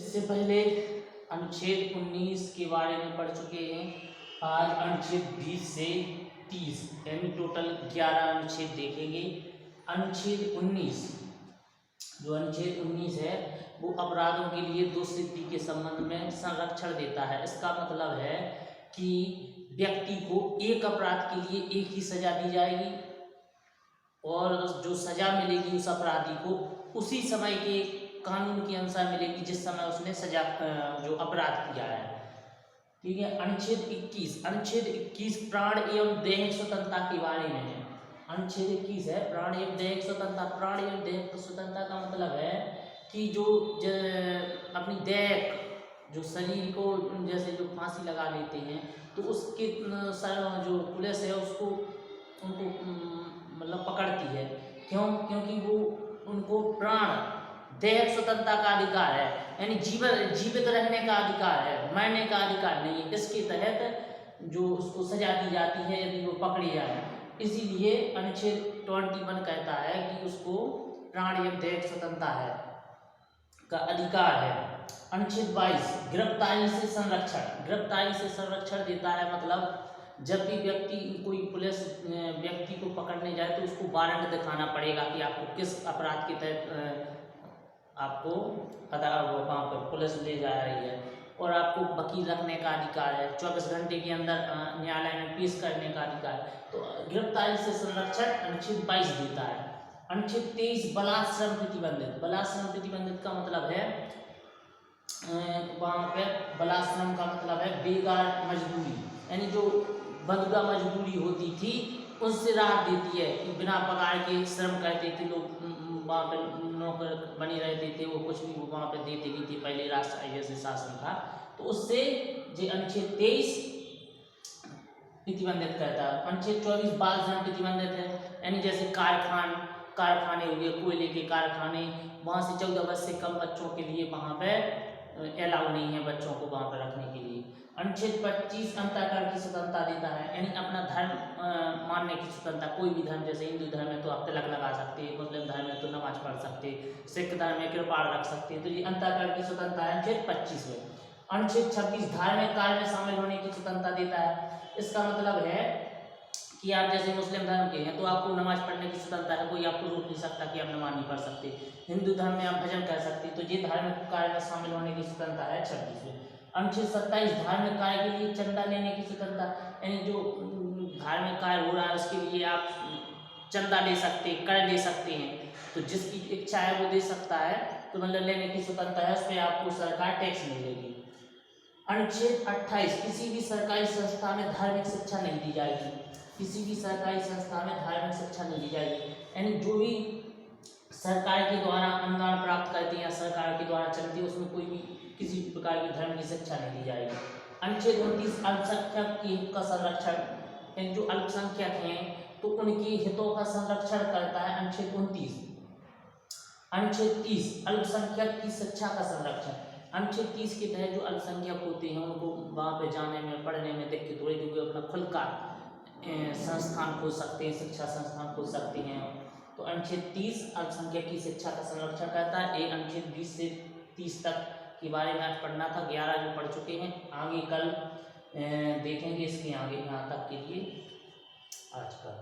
इससे पहले अनुच्छेद 19 के बारे में पढ़ चुके हैं। आज अनुच्छेद 20 से 30 यानी टोटल 11 अनुच्छेद देखेंगे। अनुच्छेद 19, जो अनुच्छेद 19 है वो अपराधों के लिए दोषसिद्धि के संबंध में संरक्षण देता है। इसका मतलब है कि व्यक्ति को एक अपराध के लिए एक ही सजा दी जाएगी और जो सजा मिलेगी उस अपराधी को उसी समय के कानून के अनुसार मिलेगी जिस समय उसने सजा जो अपराध किया है। ठीक है। अनुच्छेद 21 प्राण एवं दैहिक स्वतंत्रता के बारे में है। अनुच्छेद 21 है प्राण एवं दैहिक स्वतंत्रता। प्राण एवं दैहिक स्वतंत्रता का मतलब है कि जो अपनी दैहिक जो शरीर को जैसे जो फांसी लगा लेते हैं तो उसके जो पुलिस है उसको उनको मतलब पकड़ती है। क्यों? क्योंकि वो उनको प्राण दैहिक स्वतंत्रता का अधिकार है, यानी जीवित रहने का अधिकार है, मरने का अधिकार नहीं है। इसके तहत जो उसको सजा दी जाती है यदि वो पकड़ी जाए। इसीलिए अनुच्छेद 21 कहता है कि उसको प्राण एवं दैहिक स्वतंत्रता है का अधिकार है। अनुच्छेद 22 गिरफ्तारी से संरक्षण। गिरफ्तारी से संरक्षण देता है मतलब जब भी कोई पुलिस व्यक्ति को पकड़ने जाए तो उसको वारंट दिखाना पड़ेगा कि आपको किस अपराध के तहत आपको वहाँ पर पुलिस ले जा रही है, और आपको वकील रखने का अधिकार है, 24 घंटे के अंदर न्यायालय में पेश करने का अधिकार है। तो गिरफ्तारी से संरक्षण अनुच्छेद 22 देता है। अनुच्छेद 23 बलात्श्रम प्रतिबंधित। बलात्श्रम प्रतिबंधित का मतलब है वहाँ पे बलात्श्रम का मतलब है बेगार मजदूरी, यानी जो बंधुआ मजदूरी होती थी उससे राहत देती है कि बिना पगार के श्रम करते थे लोग, वहाँ पे नौकर बने रहते थे, वो कुछ भी वहाँ पे देते नहीं थे। पहले राष्ट्रशाही जैसे शासन था तो उससे जो अनुच्छेद 23 प्रतिबंधित करता है। अनुच्छेद 24 बाल श्रम प्रतिबंधित है, यानी जैसे कारखाने हो गए, कोयले के कारखाने, वहाँ से 14 वर्ष से कम बच्चों के लिए वहाँ पे अलाउ नहीं है बच्चों को वहाँ पर रखने के लिए। अनुच्छेद 25 अंतःकरण की स्वतंत्रता देता है, यानी अपना धर्म मानने की स्वतंत्रता। कोई भी धर्म, जैसे हिंदू धर्म में तो आप तिलक लगा सकते हैं, मुस्लिम धर्म में तो नमाज पढ़ सकते, सिख धर्म में कृपाण रख सकते हैं, तो ये अंतःकरण की स्वतंत्रता है अनुच्छेद 25 में। अनुच्छेद 26 धार्मिक कार्य में शामिल होने की स्वतंत्रता देता है। इसका मतलब है कि आप जैसे मुस्लिम धर्म के हैं तो आपको नमाज पढ़ने की स्वतंत्रता है, कोई आपको रोक नहीं सकता कि आप नमाज नहीं पढ़ सकते। हिंदू धर्म में आप भजन कर सकते, तो ये धार्मिक कार्य में शामिल होने की स्वतंत्रता है 26 में। अनुच्छेद 27 धार्मिक कार्य के लिए चंदा लेने की स्वतंत्रता, यानी जो धार्मिक कार्य हो रहा है उसके लिए आप चंदा ले सकते, कर ले सकते हैं, तो जिसकी इच्छा है वो दे सकता है, तो मतलब लेने की स्वतंत्रता है, उस पर आपको सरकार टैक्स नहीं लेगी। अनुच्छेद 28 किसी भी सरकारी संस्था में धार्मिक शिक्षा नहीं दी जाएगी। किसी भी सरकारी संस्था में धार्मिक शिक्षा नहीं दी जाएगी, यानी जो भी सरकार के द्वारा अनुदान प्राप्त करती है या सरकार के द्वारा चलती है उसमें कोई भी किसी प्रकार की धर्म की शिक्षा नहीं दी जाएगी। अनुच्छेद 29 अल्पसंख्यक के हित का संरक्षण, यानी जो अल्पसंख्यक हैं तो उनके हितों का संरक्षण करता है अनुच्छेद 29। अनुच्छेद 30 अल्पसंख्यक की शिक्षा का संरक्षण। अनुच्छेद 30 के तहत जो अल्पसंख्यक होते हैं उनको वहाँ पे जाने में पढ़ने में दिक्कत हो रही है, अपना खुद का संस्थान खोल सकते हैं, शिक्षा संस्थान खोल सकते हैं। तो अनुच्छेद 30 अल्पसंख्यक की शिक्षा का संरक्षण करता है। ये अनुच्छेद 20 से 30 तक के बारे में आज पढ़ना था, 11 जो पढ़ चुके हैं। आगे कल देखेंगे इसके आगे, यहाँ तक के लिए आज का।